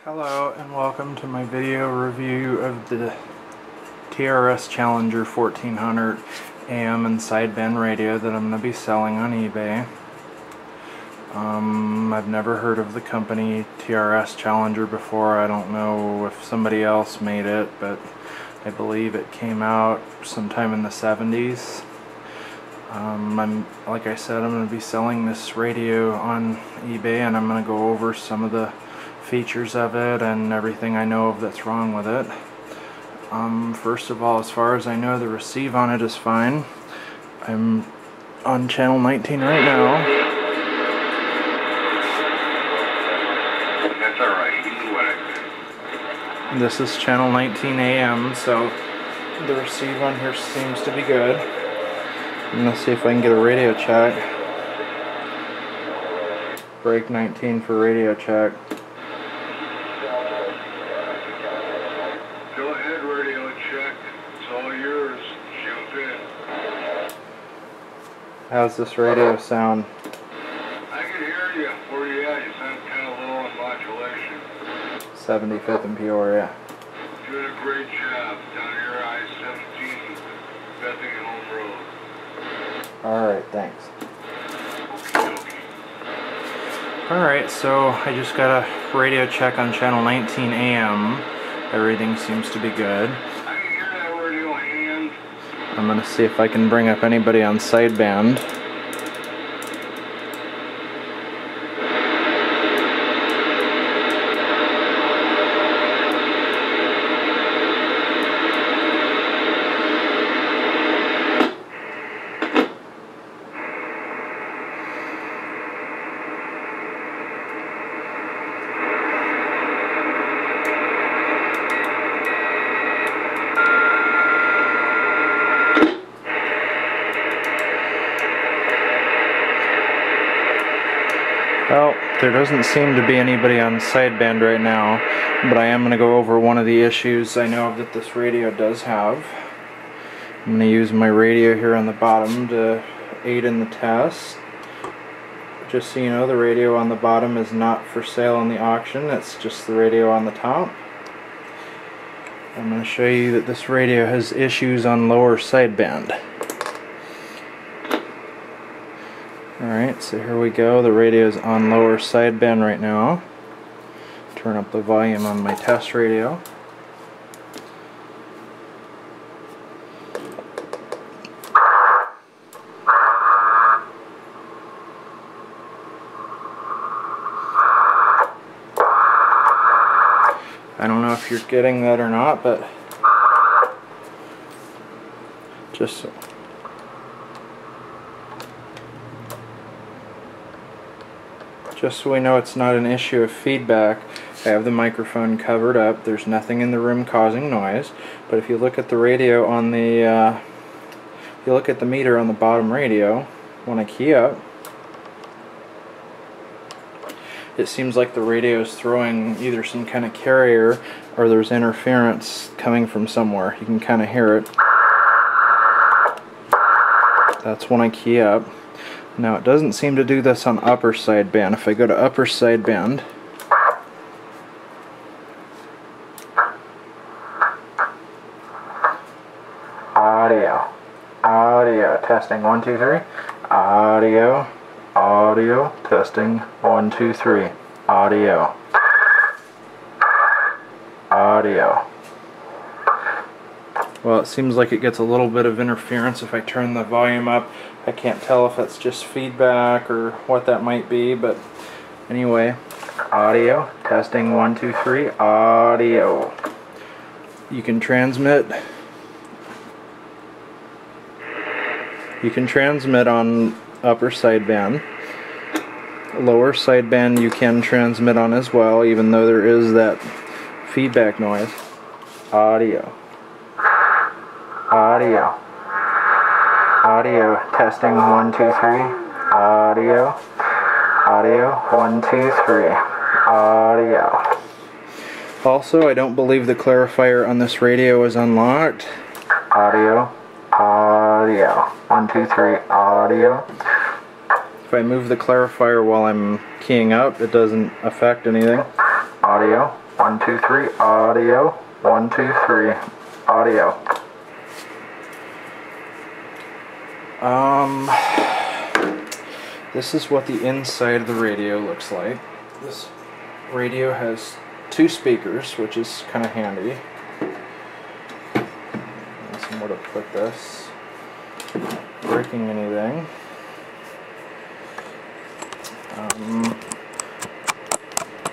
Hello and welcome to my video review of the TRS Challenger 1400 AM and sideband radio that I'm going to be selling on eBay. I've never heard of the company TRS Challenger before. I don't know if somebody else made it, but I believe it came out sometime in the 70s. Like I said, I'm going to be selling this radio on eBay, and I'm going to go over some of the features of it and everything I know of that's wrong with it. First of all, as far as I know, the receive on it is fine. I'm on channel 19 right now. That's alright, you do what I said. This is channel 19 AM, so the receive on here seems to be good. I'm gonna see if I can get a radio check. Break 19 for radio check. Go ahead, radio check. It's all yours. Jump in. How's this radio sound? I can hear you. Where you at? You sound kind of low on modulation. 75th in Peoria. Doing a great job down here I-17, Bethany Home Road. Alright, thanks. Okay. Alright, so I just got a radio check on channel 19 AM. Everything seems to be good. I can hear that radio hand. I'm gonna see if I can bring up anybody on sideband. Well, there doesn't seem to be anybody on sideband right now, but I am going to go over one of the issues I know that this radio does have. I'm going to use my radio here on the bottom to aid in the test. Just so you know, the radio on the bottom is not for sale on the auction, it's just the radio on the top. I'm going to show you that this radio has issues on lower sideband. Alright, so here we go. The radio is on lower sideband right now. Turn up the volume on my test radio. I don't know if you're getting that or not, but just so. Just so we know it's not an issue of feedback, I have the microphone covered up. There's nothing in the room causing noise. But if you look at the radio on the, if you look at the meter on the bottom radio, when I key up, it seems like the radio is throwing either some kind of carrier or there's interference coming from somewhere. You can kind of hear it. That's when I key up. Now it doesn't seem to do this on upper sideband. If I go to upper sideband, audio, testing 1 2 3, audio, testing 1 2 3, audio. Well, it seems like it gets a little bit of interference if I turn the volume up. I can't tell if that's just feedback or what that might be, but anyway, audio, testing 1 2 3, audio. You can transmit on upper sideband. Lower sideband you can transmit on as well, even though there is that feedback noise. Audio, testing 1 2 3, audio, 1 2 3, audio. Also, I don't believe the clarifier on this radio is unlocked. Audio, 1 2 3, audio. If I move the clarifier while I'm keying up, it doesn't affect anything. Audio, 1, 2, 3, audio. 1, 2, 3, audio. This is what the inside of the radio looks like. This radio has 2 speakers, which is kind of handy. And somewhere to put this. Not breaking anything.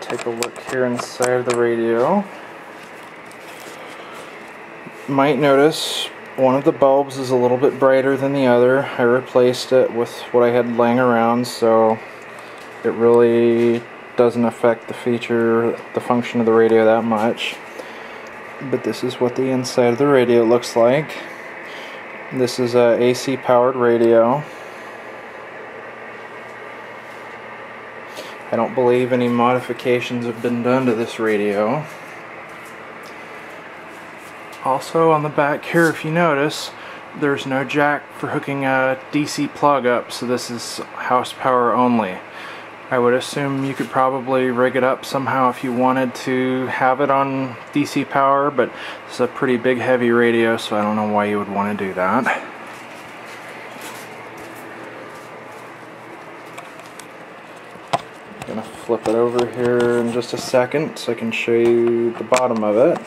Take a look here inside of the radio. Might notice one of the bulbs is a little bit brighter than the other. I replaced it with what I had laying around, so it really doesn't affect the function of the radio that much. But this is what the inside of the radio looks like. This is a AC powered radio. I don't believe any modifications have been done to this radio. Also on the back here, if you notice, there's no jack for hooking a DC plug up, so this is house power only. I would assume you could probably rig it up somehow if you wanted to have it on DC power, but it's a pretty big heavy radio, so I don't know why you would want to do that. I'm going to flip it over here in just a second so I can show you the bottom of it.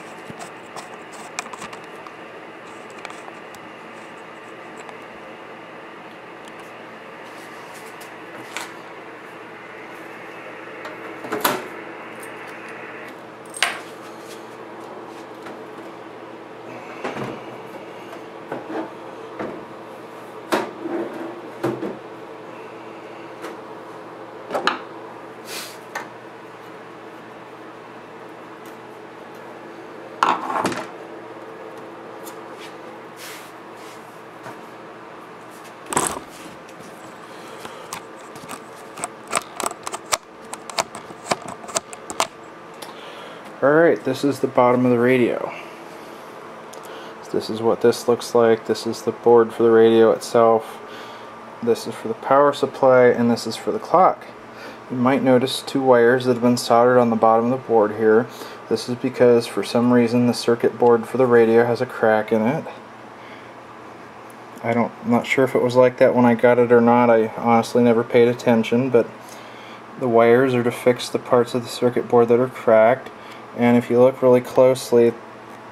Alright, this is the bottom of the radio. So this is what this looks like. This is the board for the radio itself. This is for the power supply, and this is for the clock. You might notice 2 wires that have been soldered on the bottom of the board here. This is because for some reason the circuit board for the radio has a crack in it. I'm not sure if it was like that when I got it or not. I honestly never paid attention, but the wires are to fix the parts of the circuit board that are cracked. And if you look really closely,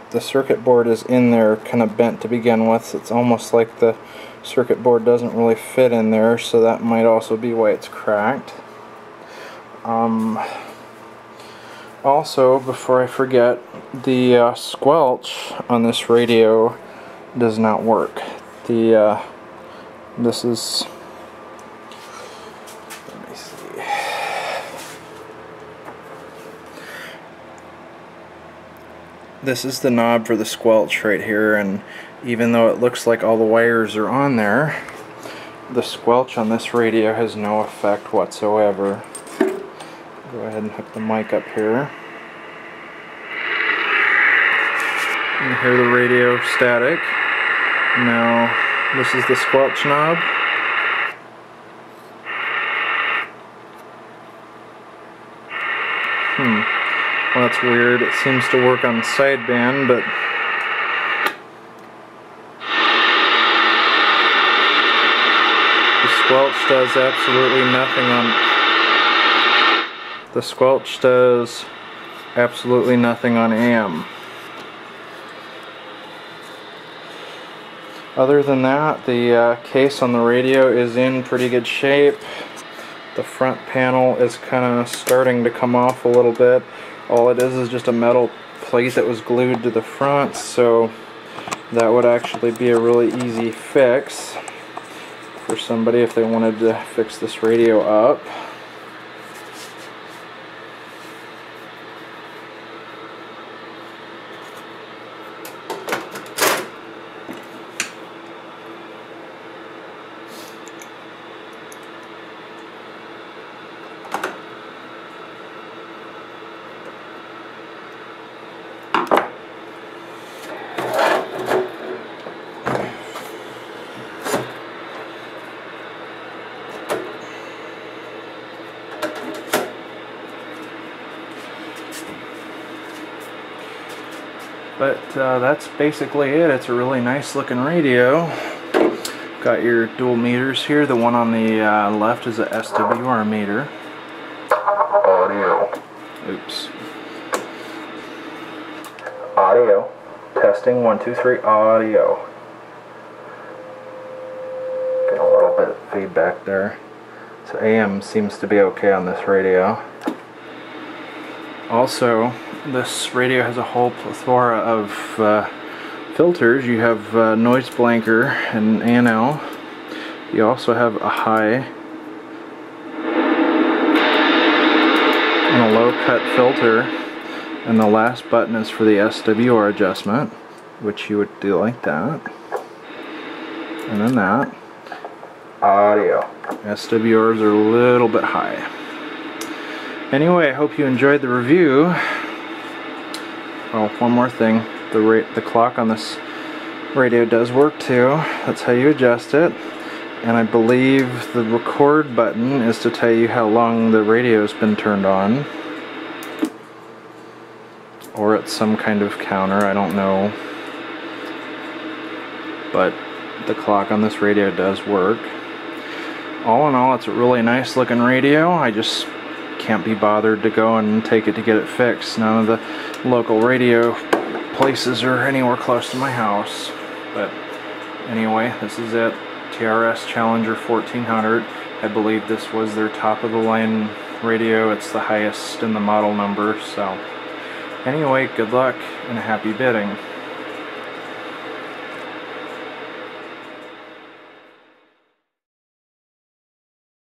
the circuit board is in there kind of bent to begin with. It's almost like the circuit board doesn't really fit in there, so that might also be why it's cracked. Also, before I forget, the squelch on this radio does not work. This is, let me see. This is the knob for the squelch right here, and even though it looks like all the wires are on there, the squelch on this radio has no effect whatsoever. Go ahead and hook the mic up here. You can hear the radio static. Now, this is the squelch knob. Well, that's weird. It seems to work on sideband, but the squelch does absolutely nothing on. The squelch does absolutely nothing on AM. Other than that, the case on the radio is in pretty good shape. The front panel is kind of starting to come off a little bit. All it is just a metal plate that was glued to the front, so that would actually be a really easy fix for somebody if they wanted to fix this radio up. But that's basically it. It's a really nice looking radio. Got your dual meters here. The one on the left is a SWR meter. Audio. Oops. Audio. Testing 1, 2, 3. Audio. Get a little bit of feedback there. So AM seems to be okay on this radio. Also, this radio has a whole plethora of filters. You have noise blanker and A&L. You also have a high and a low cut filter, and the last button is for the SWR adjustment, which you would do like that, and then that. Audio. SWRs are a little bit high. Anyway, I hope you enjoyed the review. Oh, one more thing. The clock on this radio does work too. That's how you adjust it. And I believe the record button is to tell you how long the radio's been turned on. Or it's some kind of counter, I don't know. But the clock on this radio does work. All in all, it's a really nice looking radio. I just can't be bothered to go and take it to get it fixed. None of the local radio places are anywhere close to my house. But anyway, this is it. TRS Challenger 1400. I believe this was their top of the line radio. It's the highest in the model number. So anyway, good luck and happy bidding.